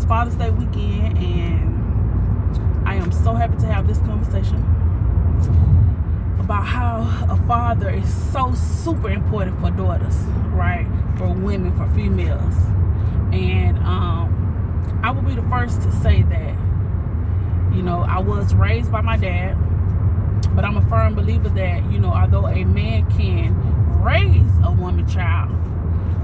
Father's Day weekend, and I am so happy to have this conversation about how a father is so super important for daughters, right? For women, for females. And I will be the first to say that, you know, I was raised by my dad, but I'm a firm believer that, you know, although a man can raise a woman child,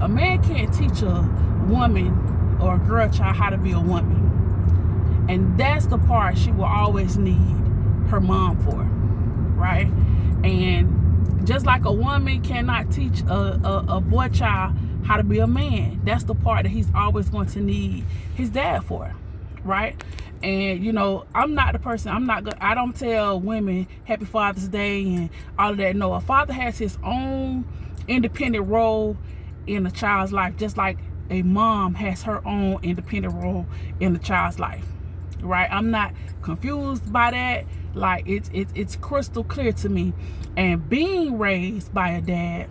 a man can't teach a woman or a girl child how to be a woman. And that's the part she will always need her mom for, right? And just like a woman cannot teach a boy child how to be a man, that's the part that he's always going to need his dad for, right? And, you know, I'm not the person, I don't tell women Happy Father's Day and all of that. No, a father has his own independent role in a child's life, just like a mom has her own independent role in a child's life, right? I'm not confused by that. Like, it's crystal clear to me. And being raised by a dad,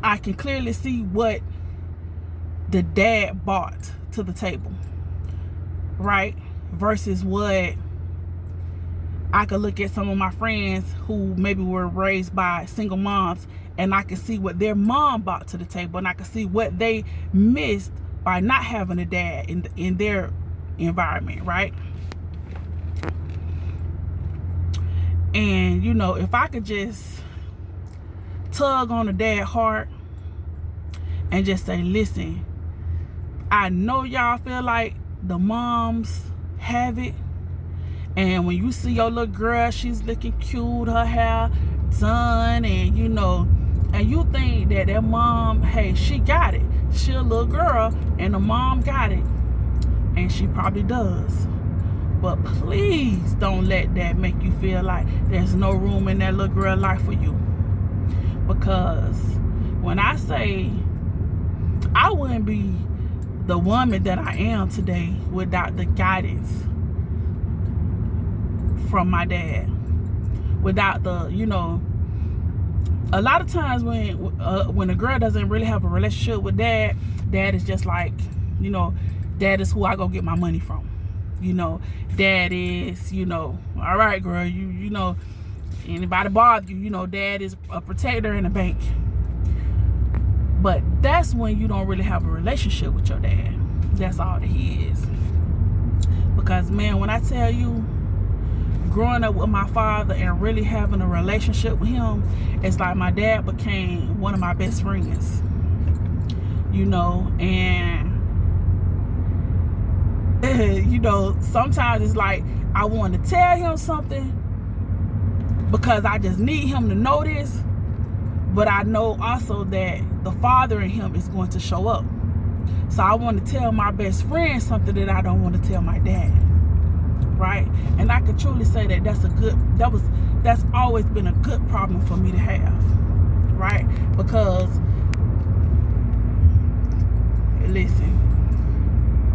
I can clearly see what the dad brought to the table, right? Versus what I could look at some of my friends who maybe were raised by single moms, and I could see what their mom brought to the table, and I could see what they missed by not having a dad in their environment, right? And, you know, if I could just tug on the dad heart and just say, listen, I know y'all feel like the moms have it, and when you see your little girl, she's looking cute, her hair done, and you know, and you think that that mom, hey, she got it, she a little girl and the mom got it, and she probably does. But please don't let that make you feel like there's no room in that little girl life for you. Because when I say I wouldn't be the woman that I am today without the guidance from my dad, without the, you know, a lot of times when a girl doesn't really have a relationship with dad, dad is just like, you know, dad is who I go get my money from. You know, dad is, you know, all right, girl, you know, anybody bother you, you know, dad is a protector in the bank. But that's when you don't really have a relationship with your dad. That's all that he is. Because, man, when I tell you, growing up with my father and really having a relationship with him, it's like my dad became one of my best friends. You know, and you know, sometimes it's like I want to tell him something because I just need him to know this, but I know also that the father in him is going to show up. So I want to tell my best friend something that I don't want to tell my dad, right? And I can truly say that that's always been a good problem for me to have, right? Because listen,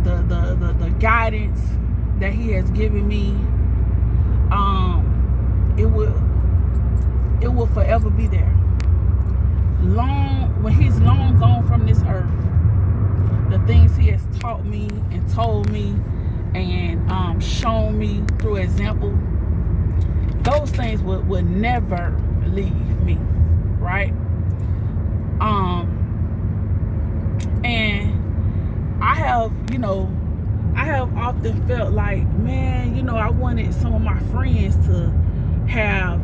the guidance that he has given me, it will forever be there. When he's long gone from this earth, the things he has taught me and told me and shown me through example, those things would never leave me, right? And I have often felt like, man, you know, I wanted some of my friends to have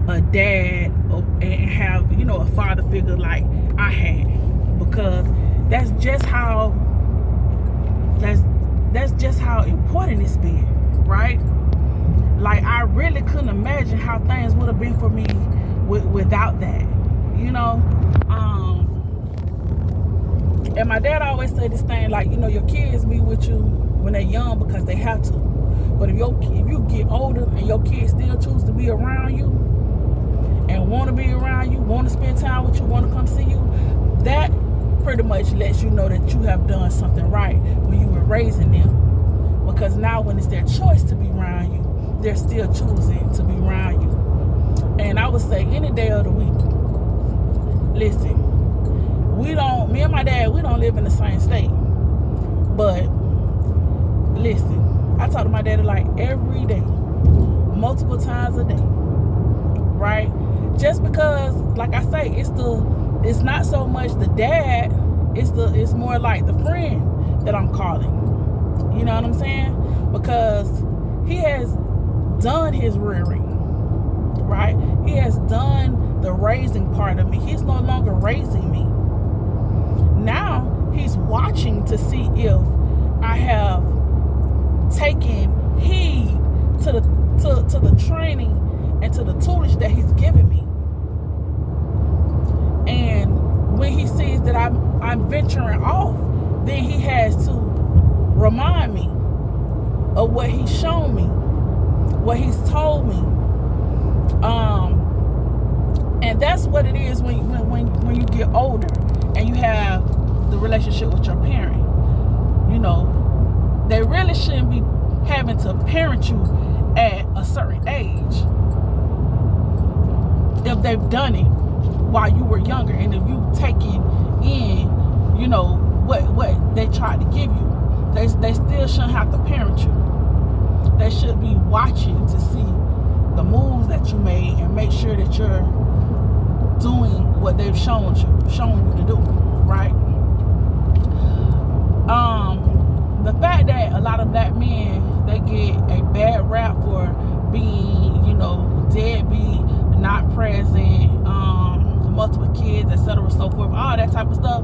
a dad and have, you know, a father figure like I had, because that's just how important it's been, right? Like, I really couldn't imagine how things would have been for me without that, you know. And my dad always said this thing, like, you know, your kids be with you when they're young because they have to. But if you get older and your kids still choose to be around you and want to be around you, want to spend time with you, want to come see you, that pretty much lets you know that you have done something right when you were raising them. Because now when it's their choice to be around you, they're still choosing to be around you. And I would say any day of the week, listen, me and my dad, we don't live in the same state. But listen, I talk to my daddy like every day, multiple times a day, right? Just because, like I say, it's not so much the dad, it's more like the friend that I'm calling. You know what I'm saying? Because he has done his rearing, right? He has done the raising part of me. He's no longer raising me. Now he's watching to see if I have taken heed to the training and to the tutelage that he's given me. And when he sees that I'm venturing off, then he has to remind me of what he's shown me, what he's told me. And that's what it is when you get older and you have the relationship with your parent. You know, they really shouldn't be having to parent you at a certain age if they've done it while you were younger, and if you taken in, you know, what they tried to give you. They still shouldn't have to parent you. They should be watching to see the moves that you made and make sure that you're doing what they've shown you to do, right? The fact that a lot of black men, they get a bad rap for being, you know, deadbeat, not present, multiple kids, etc., so forth, all that type of stuff.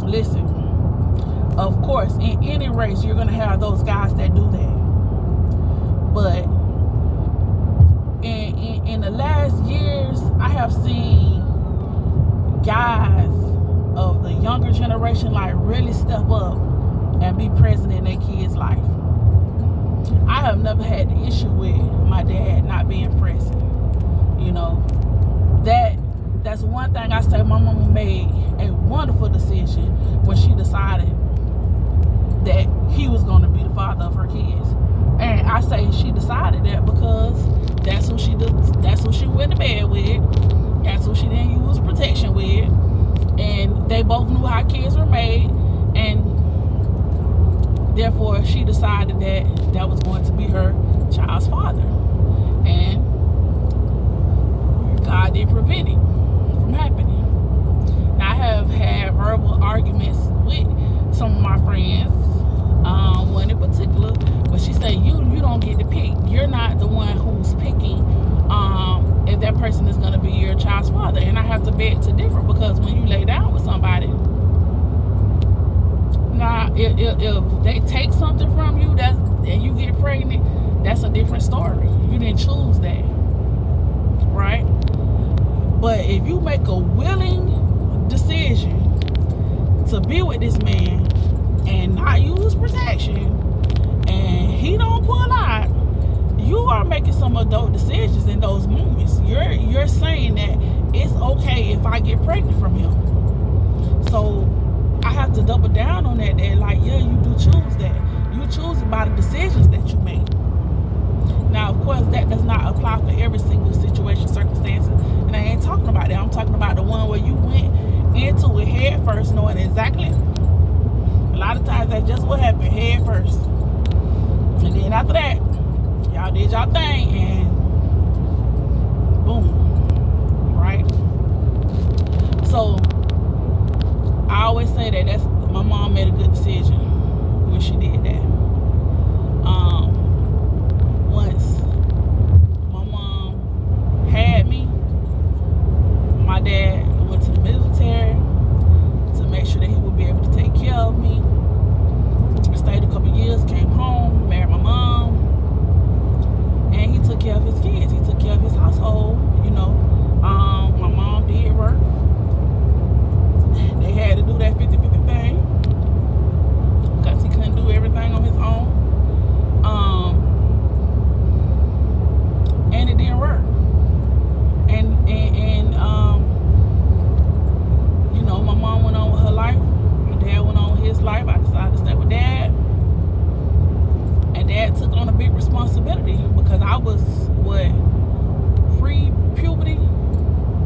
Listen, of course, in any race, you're gonna have those guys that do that. But in the last years, I have seen guys of the younger generation like really step up and be present in their kids' life. I have never had the issue with my dad not being present. You know, that's one thing I say. My mama made a wonderful decision when she decided that he was going to be the father of her kids. And I say she decided that because that's who she went to bed with. That's who she didn't use protection with. And they both knew how kids were made. And therefore, she decided that was going to be her child's father. And God didn't prevent it from happening. Now, I have had verbal arguments with some of my friends, one in particular, but she said, you don't get to pick. You're not the one who's picking if that person is going to be your child's father. And I have to beg to differ, because when you lay down with somebody, now if they take something from you and you get pregnant, that's a different story. You didn't choose that, right? But if you make a willing decision to be with this man and not use protection, and he don't pull out, you are making some adult decisions in those moments. You're saying that it's okay if I get pregnant from him. So I have to double down on that. Like, yeah, you do choose that. You choose it by the decisions that you make. Now, of course, that does not apply for every single situation, circumstances, and I ain't talking about that. I'm talking about the one where you went into it head first, knowing exactly. A lot of times that's just what happened, head first. And then after that, y'all did y'all thing, and boom, right? So I always say that my mom made a good decision when she did that. Once my mom had me, my dad went to the military to make sure that he would be able to take care of me. Stayed a couple years, came home, married my mom, and he took care of his kids. He took care of his household. You know, my mom did work. They had to do that 50-50 thing because he couldn't do everything on his own. And it didn't work. And you know, my mom went on with her life. My dad went on with his life. I decided to stay with Dad. And Dad took on a big responsibility because I was, pre-puberty,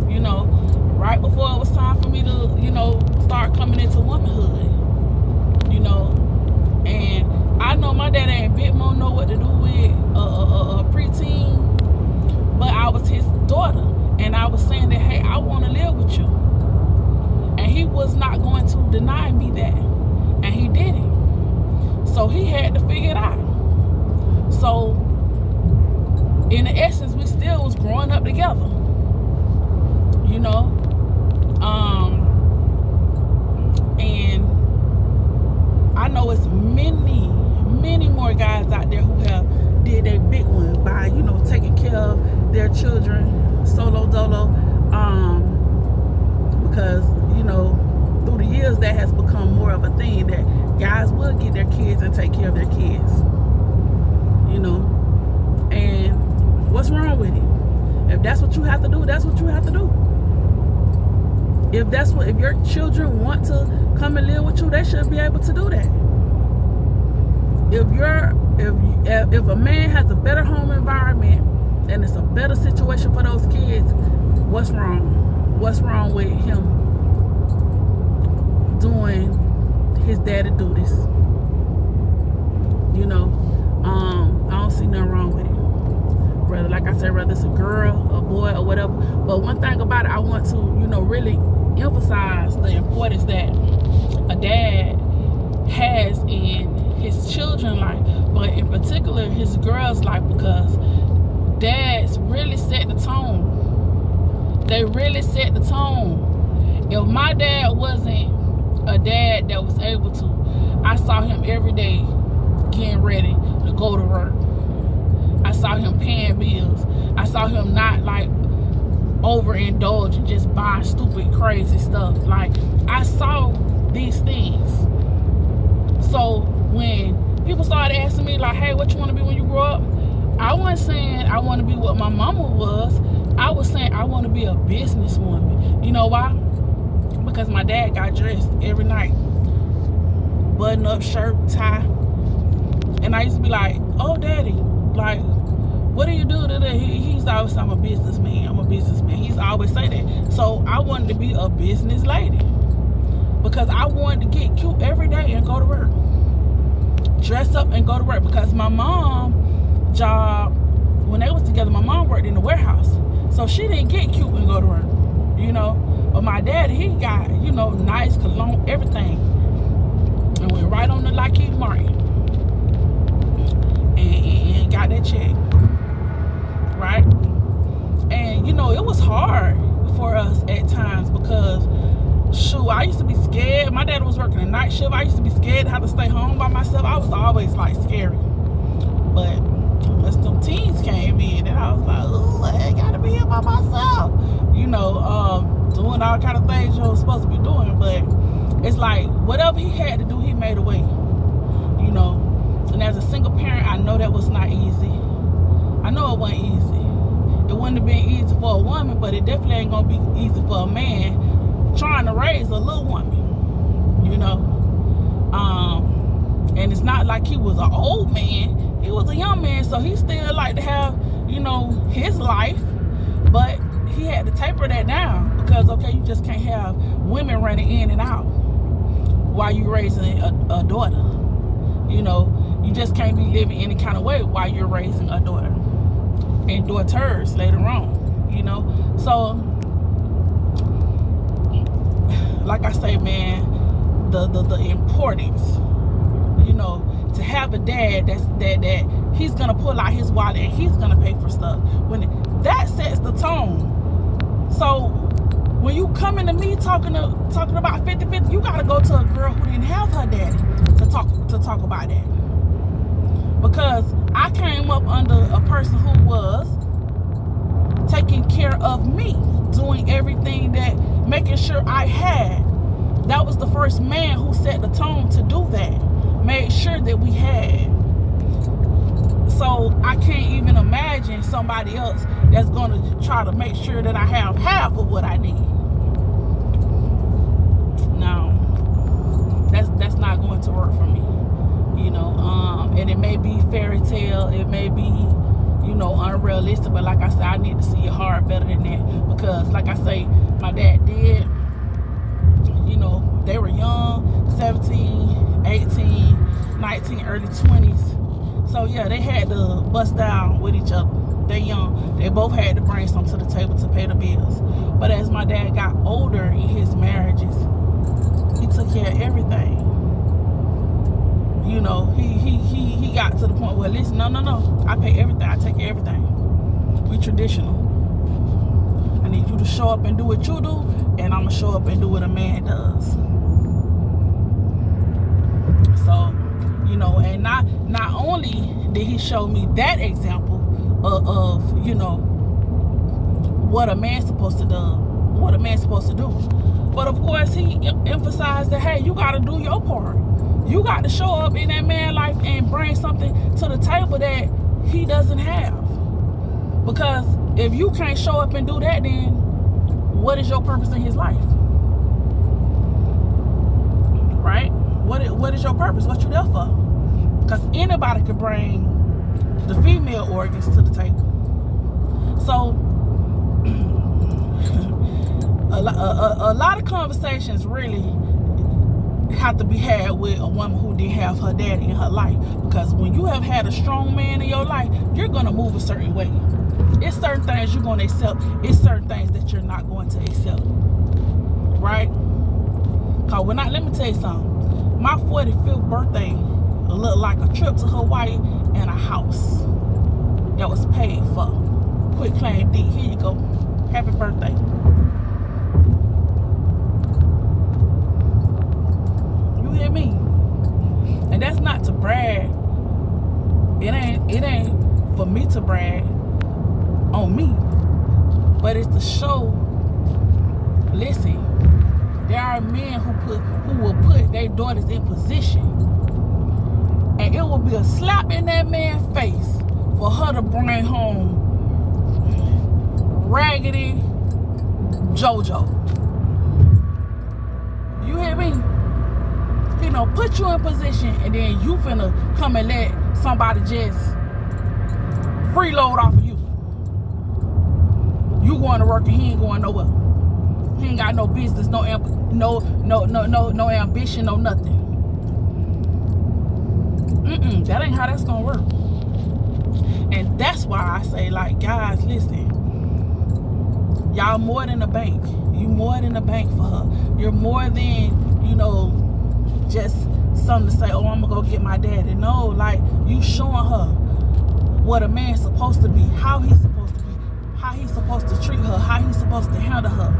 you know, right before it was time for me to, you know, start coming into womanhood. You know, I want to live with you. And he was not going to deny me that. And he did it. So he had to figure it out. So in the essence, we still was growing up together. You know? And I know it's many more guys out there who have did their big one by, you know, taking care of their children solo dolo. Because, you know, through the years that has become more of a thing that guys will get their kids and take care of their kids. You know? And what's wrong with it? If that's what you have to do, that's what you have to do. If your children want to come and live with you, they should be able to do that. If a man has a better home environment and it's a better situation for those kids, what's wrong? What's wrong with him doing his daddy duties? You know, I don't see nothing wrong with it. Whether, like I said, whether it's a girl, a boy, or whatever. But one thing about it, I want to, you know, really emphasize the importance that a dad has in his children's life, but in particular his girl's life, because dads really set the tone. They really set the tone. If my dad wasn't a dad that was able to, I saw him every day getting ready to go to work. I saw him paying bills. I saw him not like overindulging, just buying stupid, crazy stuff. Like, I saw these things. So when people started asking me like, hey, what you want to be when you grow up? I wasn't saying I want to be what my mama was. I was saying I want to be a businesswoman. You know why? Because my dad got dressed every night. Button up shirt, tie. And I used to be like, oh, daddy, like, what do you do today? He's always saying, I'm a businessman. I'm a businessman. He's always say that. So I wanted to be a business lady. Because I wanted to get cute every day and go to work. Dress up and go to work. Because my mom job, when they was together, my mom worked in the warehouse. So she didn't get cute and go to work, you know. But my dad, he got, you know, nice cologne, everything. And went right on the Lockheed Martin. And got that check. Right? And, you know, it was hard for us at times because, shoot, I used to be scared. My dad was working a night shift. I used to be scared to have to stay home by myself. I was always, like, scary. But once them teens came in, and I was like, ooh, I ain't got to be here by myself. You know, doing all kind of things you're supposed to be doing. But it's like, whatever he had to do, he made a way. You know? And as a single parent, I know that was not easy. I know it wasn't easy. It wouldn't have been easy for a woman, but it definitely ain't gonna be easy for a man trying to raise a little woman, you know. And it's not like he was an old man. He was a young man, so he still like to have, you know, his life. But he had to taper that down because, okay, you just can't have women running in and out while you raising a daughter. You know, you just can't be living any kind of way while you're raising a daughter. And daughters later on, you know. So, like I say, man, the importance, you know, to have a dad that he's gonna pull out his wallet and he's gonna pay for stuff. When that sets the tone. So when you come into me talking about 50-50, you gotta go to a girl who didn't have her daddy to talk about that. Because I came up under a person who was taking care of me, doing everything that, making sure I had. That was the first man who set the tone to do that. Made sure that we had. So I can't even imagine somebody else that's going to try to make sure that I have half of what I need. No, that's not going to work for me. You know, and it may be fairy tale, it may be, you know, unrealistic, but like I said, I need to see it hard better than that. Because like I say, my dad did, you know, they were young, 17, 18, 19, early 20s. So yeah, they had to bust down with each other. they young. They both had to bring something to the table to pay the bills. But as my dad got older in his marriages, he took care of everything. You know, he got to the point where, listen, no, I pay everything. I take care of everything. We traditional. I need you to show up and do what you do, and I'm gonna show up and do what a man does. So, you know, and not only did he show me that example of you know, what a man's supposed to do, but of course he emphasized that, hey, you got to do your part. You got to show up in that man's life and bring something to the table that he doesn't have. Because if you can't show up and do that, then what is your purpose in his life? Right? What is your purpose? What you there for? Because anybody could bring the female organs to the table. So a lot of conversations really have to be had with a woman who didn't have her daddy in her life. Because when you have had a strong man in your life, you're going to move a certain way. It's certain things you're going to accept. It's certain things that you're not going to accept. Right? Because let me tell you something. My 45th birthday looked like a trip to Hawaii and a house that was paid for. Quit claim deed. Here you go. Happy birthday. You hear me? And that's not to brag. It ain't for me to brag on me, but it's to show. Listen, there are men who will put their daughters in position, and it will be a slap in that man's face for her to bring home Raggedy JoJo. You hear me? You know, put you in position, and then you finna come and let somebody just freeload off of you. You going to work and he ain't going nowhere. He ain't got no business, no ambition, no nothing. That ain't how that's gonna work. And that's why I say, like, guys, listen. Y'all more than a bank. You more than a bank for her. You're more than, you know, just something to say, oh, I'm gonna go get my daddy. No, like, you showing her what a man's supposed to be, how he's supposed to be, how he's supposed to treat her, how he's supposed to handle her.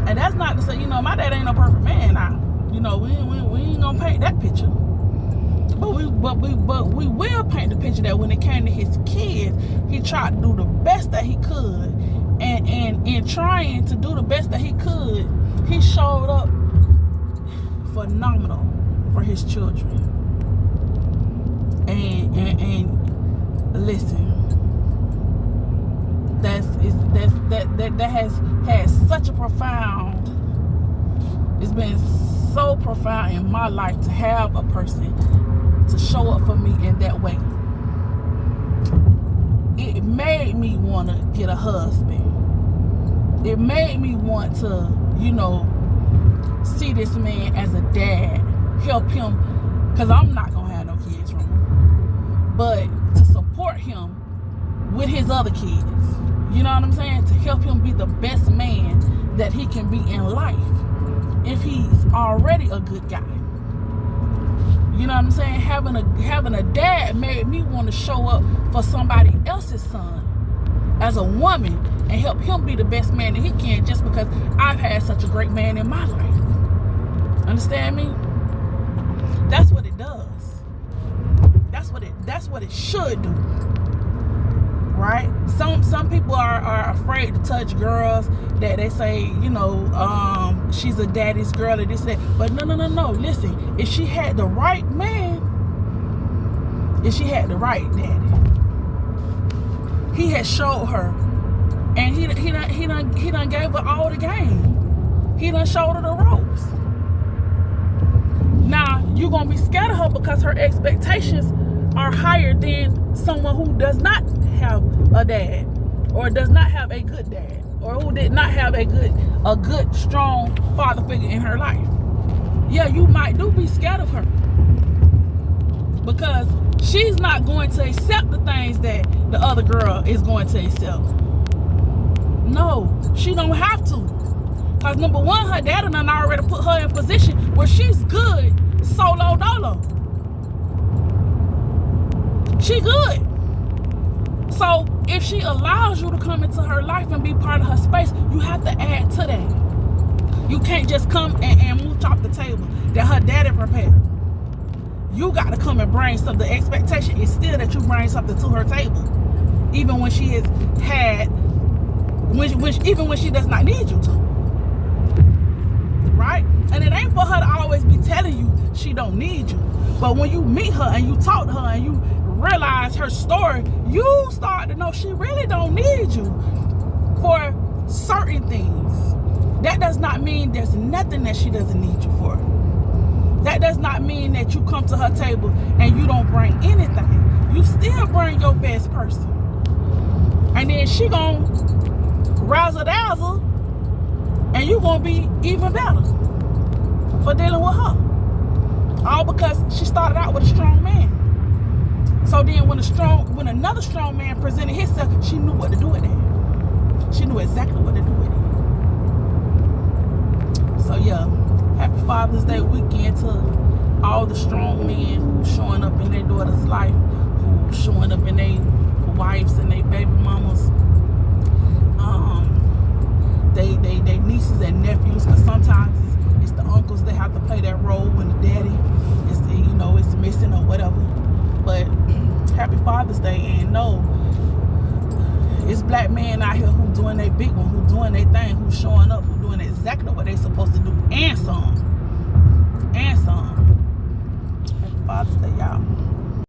And that's not to say, you know, my dad ain't no perfect man now. You know, we ain't gonna paint that picture. But we will paint the picture that when it came to his kids, he tried to do the best that he could. And in trying to do the best that he could, he showed up phenomenal for his children. And listen, that has had such a profound. It's been so profound in my life to have a person to show up for me in that way. It made me want to get a husband. It made me want to, you know, see this man as a dad, help him, because I'm not going to have no kids from him, but to support him with his other kids. You know what I'm saying? To help him be the best man that he can be in life if he's already a good guy. You know what I'm saying? Having a dad made me want to show up for somebody else's son as a woman and help him be the best man that he can, just because I've had such a great man in my life. Understand me? That's what it does. That's what it should do. Right? Some people are afraid to touch girls that they say, you know, she's a daddy's girl or this and that. But no. Listen, if she had the right man, if she had the right daddy, he had showed her, and he done gave her all the game. He done showed her the ropes. Now you're gonna be scared of her because her expectations are higher than someone who does not have a dad, or does not have a good dad, or who did not have a good strong father figure in her life. Yeah, you might be scared of her, because she's not going to accept the things that the other girl is going to accept. No, she don't have to. Because number one, her daddy done already put her in a position where she's good solo dolo. She good. So if she allows you to come into her life and be part of her space, you have to add to that. You can't just come and mooch off the table that her daddy prepared. You got to come and bring something. The expectation is still that you bring something to her table, even when she has had, even when she does not need you to. Right? And it ain't for her to always be telling you she don't need you. But when you meet her and you talk to her and you realize her story, you start to know she really don't need you for certain things. That does not mean there's nothing that she doesn't need you for. That does not mean that you come to her table and you don't bring anything. You still bring your best person. And then she gonna razzle-dazzle and you gonna be even better for dealing with her. All because she started out with a strong man. So then when another strong man presented himself, she knew what to do with it. She knew exactly what to do with it. So yeah, happy Father's Day weekend to all the strong men who's showing up in their daughter's life, who's showing up in their wives and their baby mamas, they nieces and nephews, because sometimes it's the uncles that have to play that role when the daddy is missing or whatever. But happy Father's Day, and no, it's black men out here who doing their big one, who doing their thing, who showing up, who doing exactly what they supposed to do, and some. Happy Father's Day, y'all.